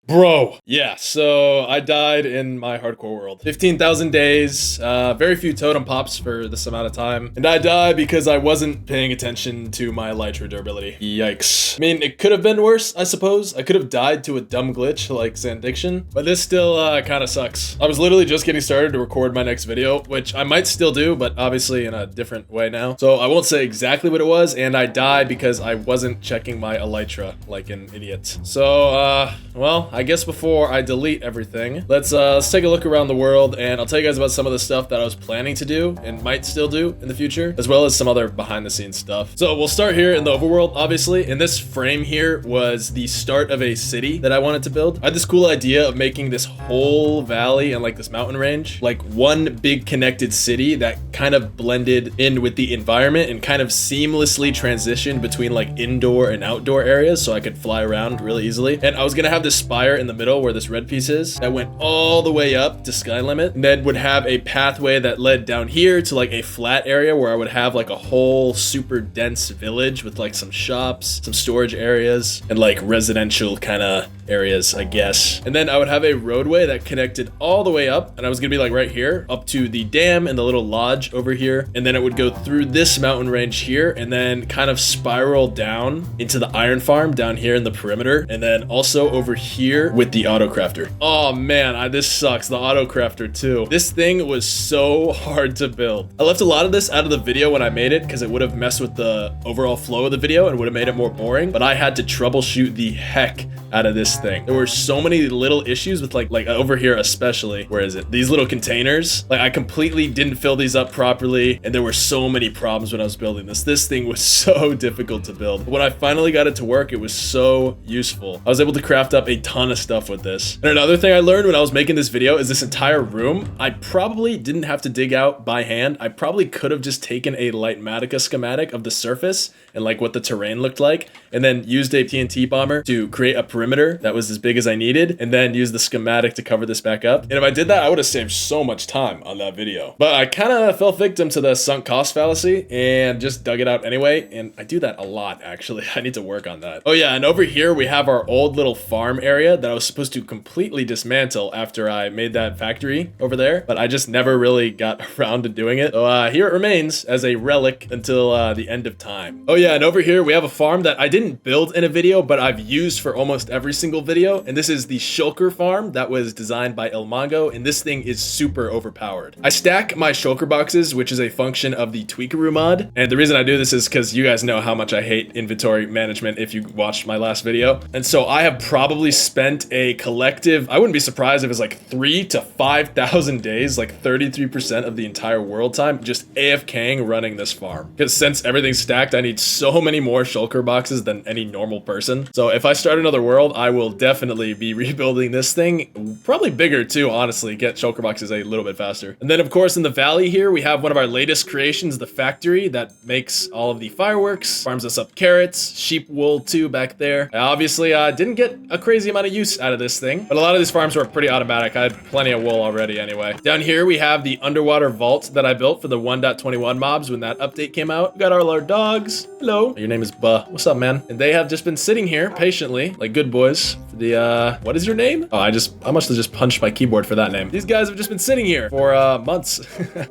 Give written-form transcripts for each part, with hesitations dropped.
Bro, yeah, so I died in my hardcore world. 15,000 days, very few totem pops for this amount of time. And I died because I wasn't paying attention to my elytra durability. Yikes. I mean, it could have been worse, I suppose. I could have died to a dumb glitch like Sandiction, but this still kind of sucks. I was literally just getting started to record my next video, which I might still do, but obviously in a different way now. So I won't say exactly what it was, and I died because I wasn't checking my elytra like an idiot. So, well, I guess before I delete everything, let's take a look around the world, and I'll tell you guys about some of the stuff that I was planning to do and might still do in the future, as well as some other behind the scenes stuff. So we'll start here in the overworld, obviously, and this frame here was the start of a city that I wanted to build. I had this cool idea of making this whole valley and like this mountain range like one big connected city that kind of blended in with the environment and kind of seamlessly transitioned between like indoor and outdoor areas so I could fly around really easily. And I was gonna have this spire in the middle where this red piece is that went all the way up to sky limit, and then would have a pathway that led down here to like a flat area where I would have like a whole super dense village with like some shops, some storage areas, and like residential kind of areas, I guess. And then I would have a roadway that connected all the way up, and I was gonna be like right here up to the dam and the little lodge over here, and then it would go through this mountain range here and then kind of spiral down into the iron farm down here in the perimeter, and then also over here with the auto crafter. Oh man, this sucks, the auto crafter too. This thing was so hard to build. I left a lot of this out of the video when I made it because it would have messed with the overall flow of the video and would have made it more boring, but I had to troubleshoot the heck out of this thing. There were so many little issues with like over here especially, where is it? These little containers, like I completely didn't fill these up properly, and there were so many problems when I was building this. This thing was so difficult to build. But when I finally got it to work, it was so useful. I was able to craft up a ton of stuff with this. And another thing I learned when I was making this video is this entire room, I probably didn't have to dig out by hand. I probably could have just taken a Litematica schematic of the surface and like what the terrain looked like, and then used a TNT bomber to create a perimeter that was as big as I needed, and then use the schematic to cover this back up. And if I did that, I would have saved so much time on that video. But I kind of fell victim to the sunk cost fallacy and just dug it out anyway, and I do that a lot actually. I need to work on that. Oh yeah, and over here we have our old little farm area that I was supposed to completely dismantle after I made that factory over there, but I just never really got around to doing it. So here it remains as a relic until the end of time. Oh yeah, and over here we have a farm that I didn't build in a video, but I've used for almost every single video, and this is the Shulker farm that was designed by Ilmongo, and this thing is super overpowered. I stack my Shulker boxes, which is a function of the Tweakaroo mod, and the reason I do this is because you guys know how much I hate inventory management if you watched my last video, and so I have probably spent a collective, I wouldn't be surprised if it's like 3,000 to 5,000 days, like 33% of the entire world time, just AFKing running this farm. Because since everything's stacked, I need so many more Shulker boxes than any normal person. So if I start another world, I will definitely be rebuilding this thing. Probably bigger too, honestly, get Shulker boxes a little bit faster. And then of course in the valley here, we have one of our latest creations, the factory that makes all of the fireworks, farms us up carrots, sheep wool too back there. I obviously didn't get a crazy amount of use out of this thing, but a lot of these farms were pretty automatic. I had plenty of wool already anyway. Down here we have the underwater vault that I built for the 1.21 mobs when that update came out. We got all our dogs. Hello. Your name is Buh. What's up, man? And they have just been sitting here patiently, like good boys. For the what is your name? Oh, I must have just punched my keyboard for that name. These guys have just been sitting here for months.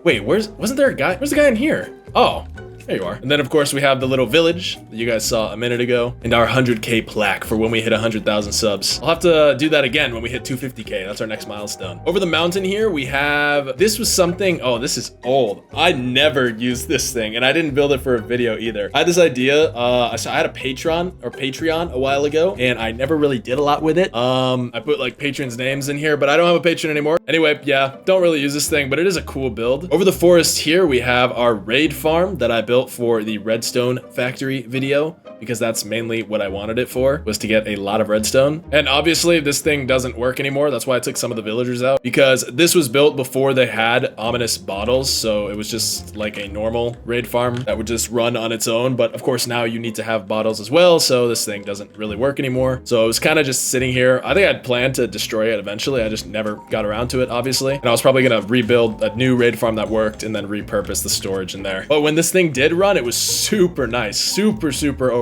Wait, wasn't there a guy? Where's the guy in here? Oh. There you are. And then of course we have the little village that you guys saw a minute ago, and our 100K plaque for when we hit 100,000 subs. I'll have to do that again when we hit 250K. That's our next milestone. Over the mountain here we have, this was something, oh, this is old. I never used this thing, and I didn't build it for a video either. I had this idea, so I had a Patreon a while ago, and I never really did a lot with it. I put like patrons' names in here, but I don't have a patron anymore. Anyway, yeah, don't really use this thing, but it is a cool build. Over the forest here we have our raid farm that I built for the redstone factory video, because that's mainly what I wanted it for, was to get a lot of redstone. And obviously this thing doesn't work anymore. That's why I took some of the villagers out, because this was built before they had ominous bottles. So it was just like a normal raid farm that would just run on its own. But of course now you need to have bottles as well. So this thing doesn't really work anymore. So it was kind of just sitting here. I think I'd planned to destroy it eventually. I just never got around to it, obviously. And I was probably gonna rebuild a new raid farm that worked and then repurpose the storage in there. But when this thing did run, it was super nice, super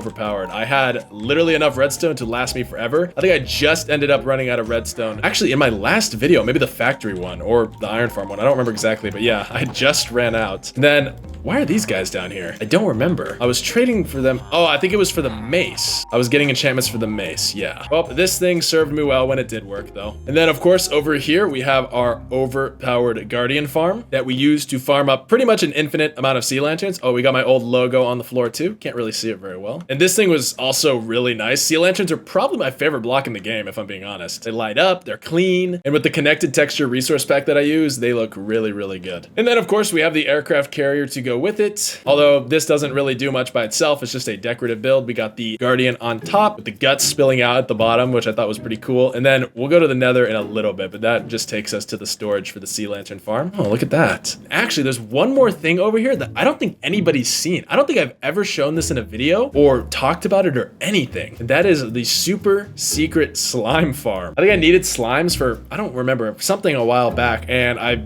overpowered. I had literally enough redstone to last me forever. I think I just ended up running out of redstone. Actually, in my last video, maybe the factory one or the iron farm one, I don't remember exactly, but yeah, I just ran out. And then, why are these guys down here? I don't remember. I was trading for them. Oh, I think it was for the mace. I was getting enchantments for the mace, yeah. Well, this thing served me well when it did work though. And then of course, over here, we have our overpowered guardian farm that we use to farm up pretty much an infinite amount of sea lanterns. Oh, we got my old logo on the floor too. Can't really see it very well. And this thing was also really nice. Sea lanterns are probably my favorite block in the game, if I'm being honest. They light up, they're clean, and with the connected texture resource pack that I use, they look really, really good. And then of course, we have the aircraft carrier to go with it. Although this doesn't really do much by itself, it's just a decorative build. We got the guardian on top with the guts spilling out at the bottom, which I thought was pretty cool. And then we'll go to the nether in a little bit, but that just takes us to the storage for the sea lantern farm. Oh, look at that. Actually, there's one more thing over here that I don't think anybody's seen. I don't think I've ever shown this in a video or talked about it or anything. And that is the super secret slime farm. I think I needed slimes for, I don't remember, something a while back, and I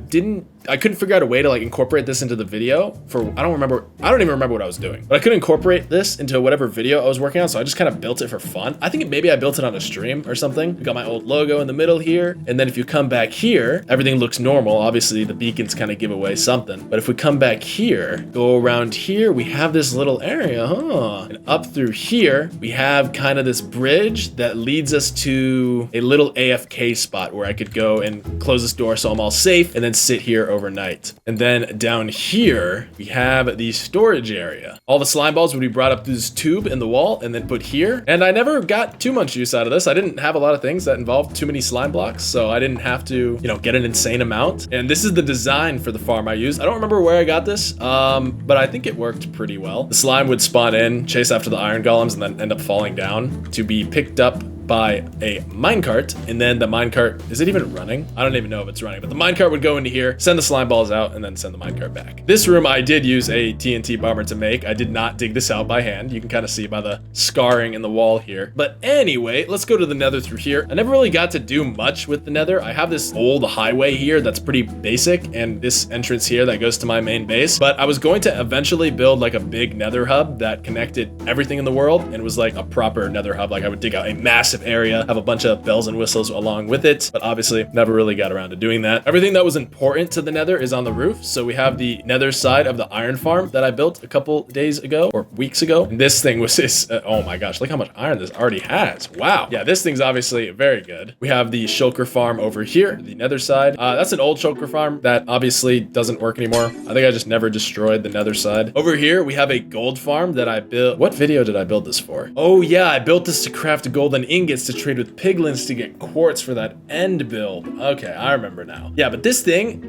couldn't figure out a way to like incorporate this into the video for, I don't even remember what I was doing, but I could incorporate this into whatever video I was working on. So I just kind of built it for fun. I think maybe I built it on a stream or something. We got my old logo in the middle here. And then if you come back here, everything looks normal. Obviously the beacons kind of give away something, but if we come back here, go around here, we have this little area, and up through here, we have kind of this bridge that leads us to a little AFK spot where I could go and close this door so I'm all safe and then sit here overnight. And then down here, we have the storage area. All the slime balls would be brought up through this tube in the wall and then put here. And I never got too much use out of this. I didn't have a lot of things that involved too many slime blocks, so I didn't have to, get an insane amount. And this is the design for the farm I used. I don't remember where I got this, but I think it worked pretty well. The slime would spawn in, chase after the iron golems, and then end up falling down to be picked up by a minecart, and then the minecart, is it even running? I don't even know if it's running, but the minecart would go into here, send the slime balls out, and then send the minecart back. This room I did use a TNT bomber to make. I did not dig this out by hand. You can kind of see by the scarring in the wall here. But anyway, let's go to the nether through here. I never really got to do much with the nether. I have this old highway here that's pretty basic, and this entrance here that goes to my main base. But I was going to eventually build like a big nether hub that connected everything in the world and was like a proper nether hub. Like I would dig out a massive area, have a bunch of bells and whistles along with it, but obviously never really got around to doing that. Everything that was important to the nether is on the roof. So we have the nether side of the iron farm that I built a couple days ago or weeks ago. And this thing was oh my gosh, look how much iron this already has. Wow. Yeah, this thing's obviously very good. We have the shulker farm over here, the nether side. That's an old shulker farm that obviously doesn't work anymore. I think I just never destroyed the nether side. Over here, we have a gold farm that I built. What video did I build this for? Oh yeah, I built this to craft golden ingots to trade with piglins to get quartz for that end build. Okay, I remember now. Yeah, but this thing,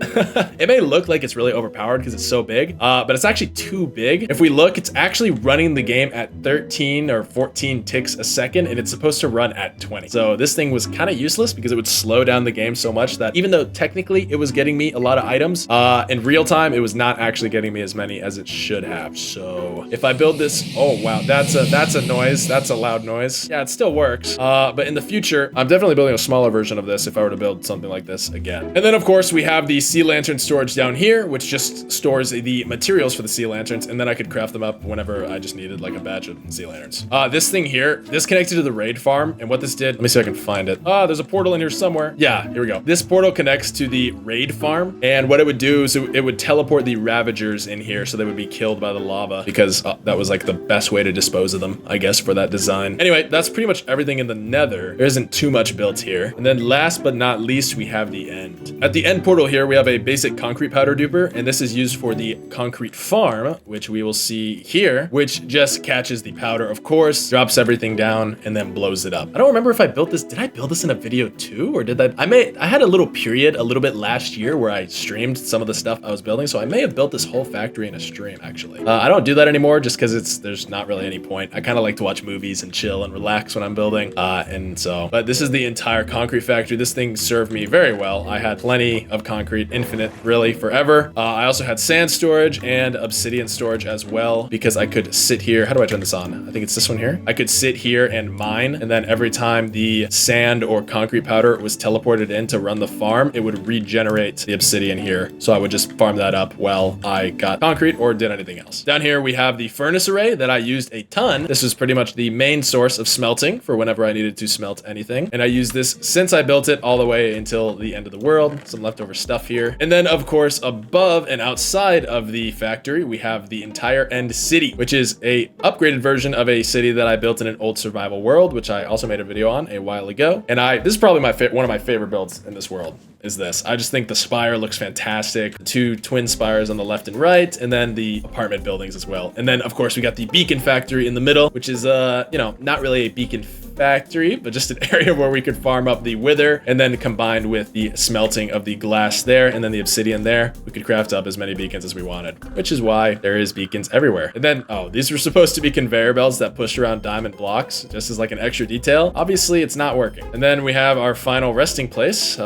it may look like it's really overpowered because it's so big, but it's actually too big. If we look, it's actually running the game at 13 or 14 ticks a second, and it's supposed to run at 20. So this thing was kind of useless because it would slow down the game so much that even though technically it was getting me a lot of items, in real time, it was not actually getting me as many as it should have. So if I build this, oh wow, that's a noise. That's a loud noise. Yeah, it still works. But in the future, I'm definitely building a smaller version of this if I were to build something like this again. And then of course we have the sea lantern storage down here, which just stores the materials for the sea lanterns, and then I could craft them up whenever I just needed like a batch of sea lanterns. This thing here, this connected to the raid farm, and what this did, let me see if I can find it. There's a portal in here somewhere. Yeah, here we go. This portal connects to the raid farm, and what it would do is it would teleport the ravagers in here so they would be killed by the lava, because that was like the best way to dispose of them, I guess, for that design. Anyway, that's pretty much everything in the nether. There isn't too much built here. And then last but not least, we have the end. At the end portal here, we have a basic concrete powder duper, and this is used for the concrete farm, which we will see here, which just catches the powder, of course, drops everything down, and then blows it up. I don't remember if I built this. Did I build this in a video too? Or did I had a little period a little bit last year where I streamed some of the stuff I was building, so I may have built this whole factory in a stream, actually. I don't do that anymore just because there's not really any point. I kind of like to watch movies and chill and relax when I'm building. But this is the entire concrete factory. This thing served me very well. I had plenty of concrete, infinite, really, forever. I also had sand storage and obsidian storage as well, because I could sit here. How do I turn this on? I think it's this one here. I could sit here and mine, and then every time the sand or concrete powder was teleported in to run the farm, it would regenerate the obsidian here. So I would just farm that up while I got concrete or did anything else. Down here, we have the furnace array that I used a ton. This was pretty much the main source of smelting for whenever I needed to smelt anything. And I used this since I built it all the way until the end of the world. Some leftover stuff here. And then, of course, above and outside of the factory, we have the entire End City, which is a upgraded version of a city that I built in an old survival world, which I also made a video on a while ago. And this is probably one of my favorite builds in this world. Is this. I just think the spire looks fantastic. The two twin spires on the left and right, and then the apartment buildings as well. And then, of course, we got the beacon factory in the middle, which is, not really a beacon factory, but just an area where we could farm up the wither, and then combined with the smelting of the glass there and then the obsidian there, we could craft up as many beacons as we wanted, which is why there is beacons everywhere. And then, these were supposed to be conveyor belts that pushed around diamond blocks just as like an extra detail. Obviously, it's not working. And then we have our final resting place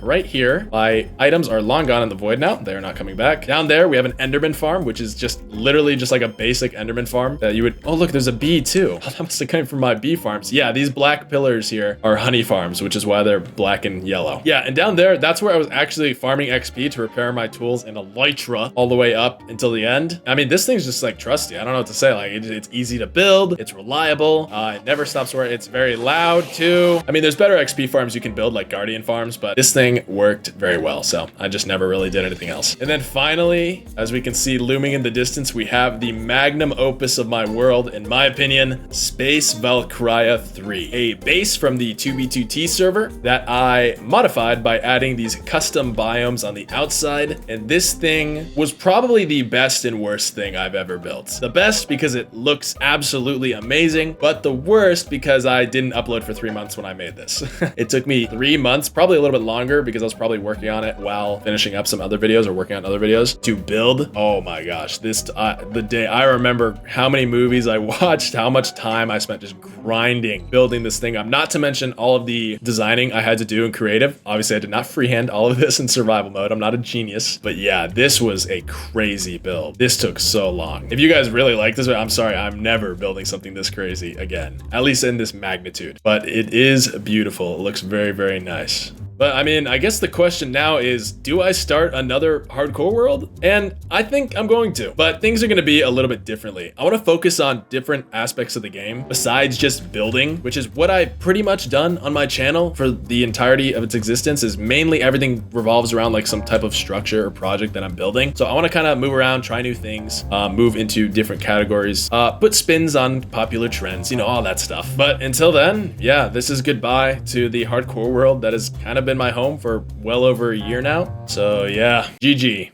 right here. My items are long gone in the void now. They're not coming back. Down there, we have an Enderman farm, which is just literally just like a basic Enderman farm that you would... Oh, look, there's a bee too. That must have come from my bee farms. Yeah, these black pillars here are honey farms, which is why they're black and yellow. Yeah, and down there, that's where I was actually farming XP to repair my tools in Elytra all the way up until the end. I mean, this thing's just like trusty. I don't know what to say. Like, it's easy to build. It's reliable. It never stops working. It's very loud too. I mean, there's better XP farms you can build, like Guardian farms, but this thing worked very well. So I just never really did anything else. And then finally, as we can see looming in the distance, we have the magnum opus of my world, in my opinion, Space Valkyria 3, a base from the 2B2T server that I modified by adding these custom biomes on the outside. And this thing was probably the best and worst thing I've ever built. The best because it looks absolutely amazing, but the worst because I didn't upload for 3 months when I made this. It took me 3 months, probably a little bit longer, because I was probably working on it while finishing up some other videos or working on other videos to build. Oh my gosh, the day I remember how many movies I watched, how much time I spent just grinding, building this thing up, not to mention all of the designing I had to do in creative. Obviously, I did not freehand all of this in survival mode. I'm not a genius, but yeah, this was a crazy build. This took so long. If you guys really like this, I'm sorry, I'm never building something this crazy again, at least in this magnitude, but it is beautiful. It looks very, very nice. But I mean, I guess the question now is, do I start another hardcore world? And I think I'm going to, but things are going to be a little bit differently. I want to focus on different aspects of the game besides just building, which is what I've pretty much done on my channel for the entirety of its existence. Is mainly everything revolves around like some type of structure or project that I'm building. So I want to kind of move around, try new things, move into different categories, put spins on popular trends, all that stuff. But until then, yeah, this is goodbye to the hardcore world that has kind of been my home for well over a year now. So yeah, GG.